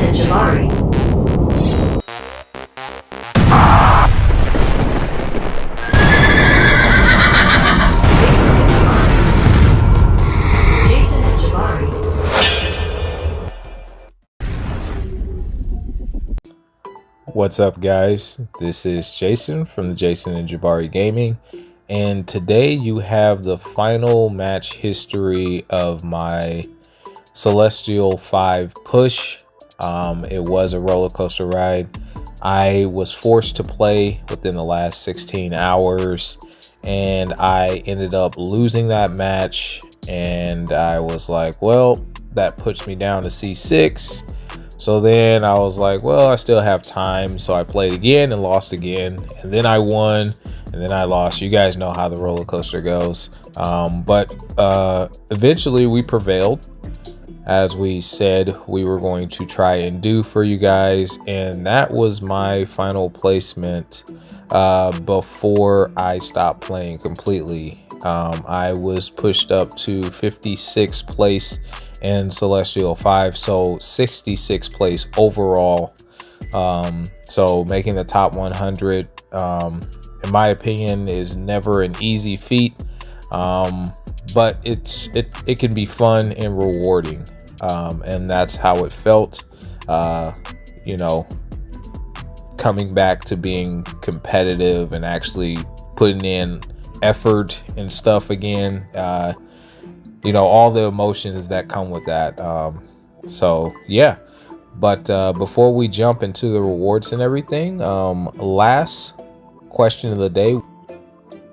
and Jabari. Jason and Jabari. What's up, guys? This is Jason from the Jason and Jabari Gaming, and today you have the final match history of my Celestial 5 push. It was a roller coaster ride. I was forced to play within the last 16 hours, and I ended up losing that match, and I was like, well, that puts me down to C6. So then I was like, well, I still have time. So I played again and lost again. And then I won and then I lost. You guys know how the roller coaster goes. But eventually we prevailed, as we said we were going to try and do for you guys. And that was my final placement before I stopped playing completely. I was pushed up to 56th place in Celestial 5, so 66th place overall. So making the top 100, in my opinion, is never an easy feat, but it can be fun and rewarding, and that's how it felt. You know, coming back to being competitive and actually putting in effort and stuff again. You know, all the emotions that come with that. So yeah, but before we jump into the rewards and everything, last question of the day.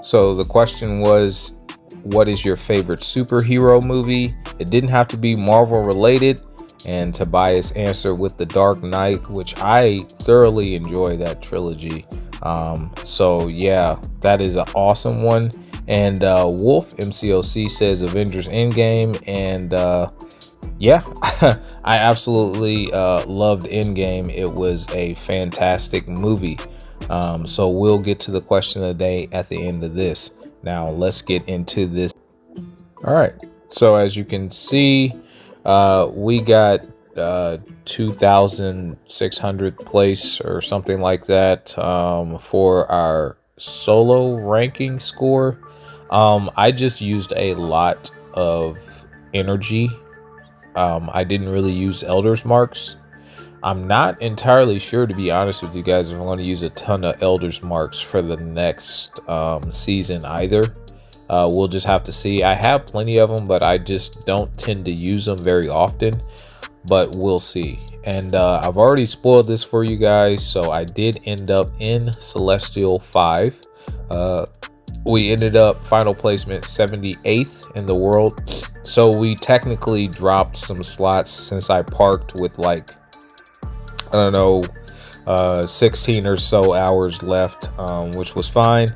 So the question was, what is your favorite superhero movie? It didn't have to be Marvel related, and Tobias answered with The Dark Knight, which I thoroughly enjoy that trilogy. So yeah, that is an awesome one. And Wolf MCOC says Avengers Endgame, and yeah, I absolutely loved Endgame. It was a fantastic movie. So we'll get to the question of the day at the end of this. Now let's get into this. All right, so as you can see, we got 2,600th place or something like that for our solo ranking score. I just used a lot of energy. I didn't really use Elder's Marks. I'm not entirely sure, to be honest with you guys, if I'm going to use a ton of Elder's Marks for the next season either. We'll just have to see. I have plenty of them, but I just don't tend to use them very often. But we'll see. And I've already spoiled this for you guys, so I did end up in Celestial 5. We ended up final placement 78th in the world, so we technically dropped some slots since I parked with like, I don't know, 16 or so hours left, which was fine.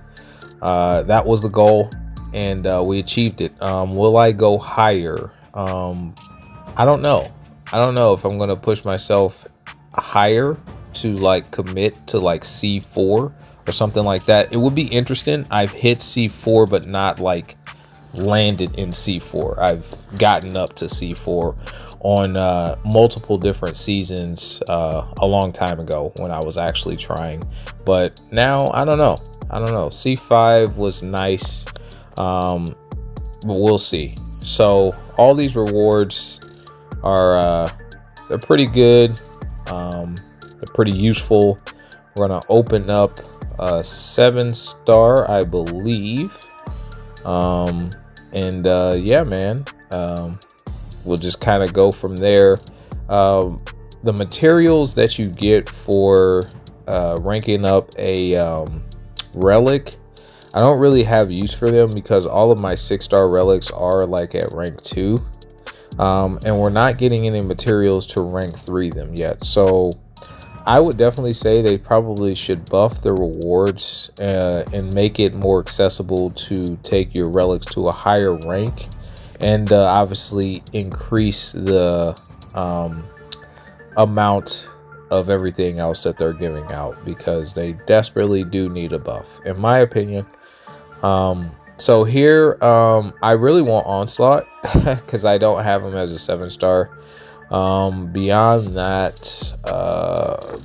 That was the goal, and we achieved it. Will I go higher? I don't know. I don't know if I'm gonna push myself higher to like commit to like C4 or something like that. It would be interesting. I've hit C4 but not like landed in C4. I've gotten up to C4 on multiple different seasons a long time ago when I was actually trying, but now I don't know. C5 was nice, but we'll see. So all these rewards are they're pretty good, they're pretty useful. We're gonna open up a 7-star, I believe, and yeah, man, we'll just kind of go from there. The materials that you get for ranking up a relic, I don't really have use for them because all of my 6-star relics are like at rank 2, and we're not getting any materials to rank 3 them yet. So I would definitely say they probably should buff the rewards and make it more accessible to take your relics to a higher rank, and obviously increase the amount of everything else that they're giving out, because they desperately do need a buff, in my opinion. So here, I really want Onslaught because I don't have him as a 7-star. Beyond that,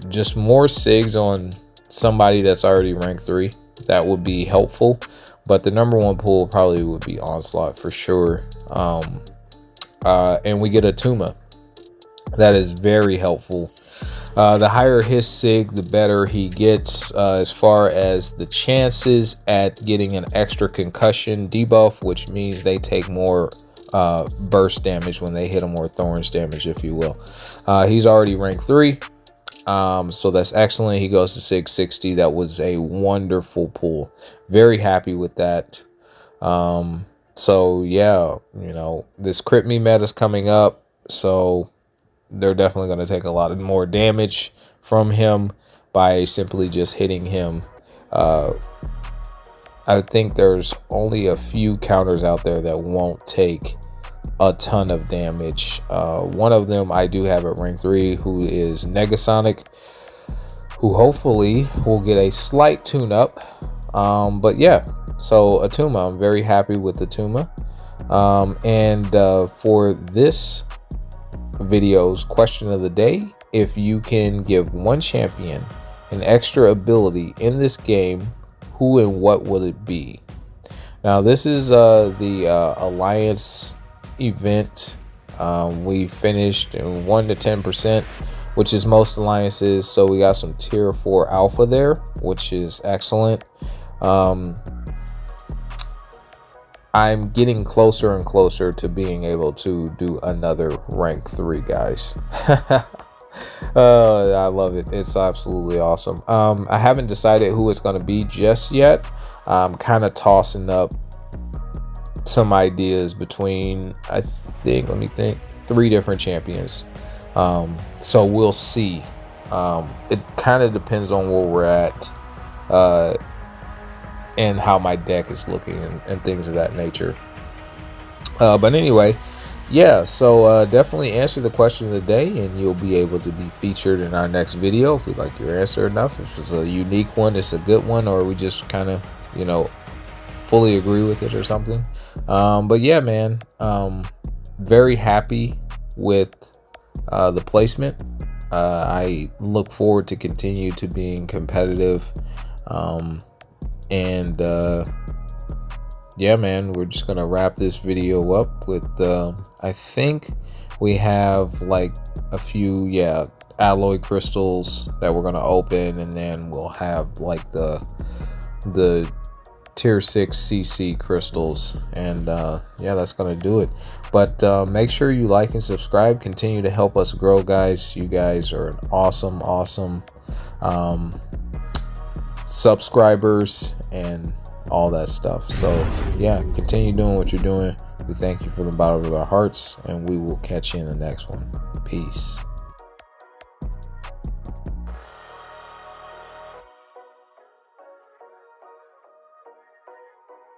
just more SIGs on somebody that's already ranked 3. That would be helpful. But the number 1 pull probably would be Onslaught for sure. And we get a Tuma. That is very helpful. The higher his SIG, the better he gets as far as the chances at getting an extra concussion debuff, which means they take more burst damage when they hit him, or thorns damage, if you will. He's already ranked 3, so that's excellent. He goes to 660. That was a wonderful pull. Very happy with that. So yeah, you know, this crit me meta is coming up, so they're definitely going to take a lot of more damage from him by simply just hitting him. I think there's only a few counters out there that won't take a ton of damage. One of them I do have at rank 3, who is Negasonic, who hopefully will get a slight tune up. But yeah, so Atuma, I'm very happy with the Atuma. And for this video's question of the day, if you can give one champion an extra ability in this game, who and what will it be? Now this is the Alliance event. We finished in 1 to 10%, which is most alliances, so we got some tier 4 alpha there, which is excellent. I'm getting closer and closer to being able to do another rank 3, guys. I love it. It's absolutely awesome. I haven't decided who it's going to be just yet. I'm kind of tossing up some ideas between, I think, let me think, 3 different champions. So we'll see. It kind of depends on where we're at, and how my deck is looking, and things of that nature. But anyway, yeah, so definitely answer the question of the day, and you'll be able to be featured in our next video if we like your answer enough. If it's a unique one, it's a good one, or we just kind of, you know, fully agree with it or something. But yeah, man, very happy with the placement. I look forward to continue to being competitive. And yeah, man, we're just gonna wrap this video up with I think we have like a few alloy crystals that we're gonna open, and then we'll have like the tier 6 CC crystals, and yeah, that's gonna do it. But make sure you like and subscribe. Continue to help us grow, guys. You guys are an awesome subscribers and all that stuff. So yeah, continue doing what you're doing. We thank you from the bottom of our hearts, and we will catch you in the next one. Peace.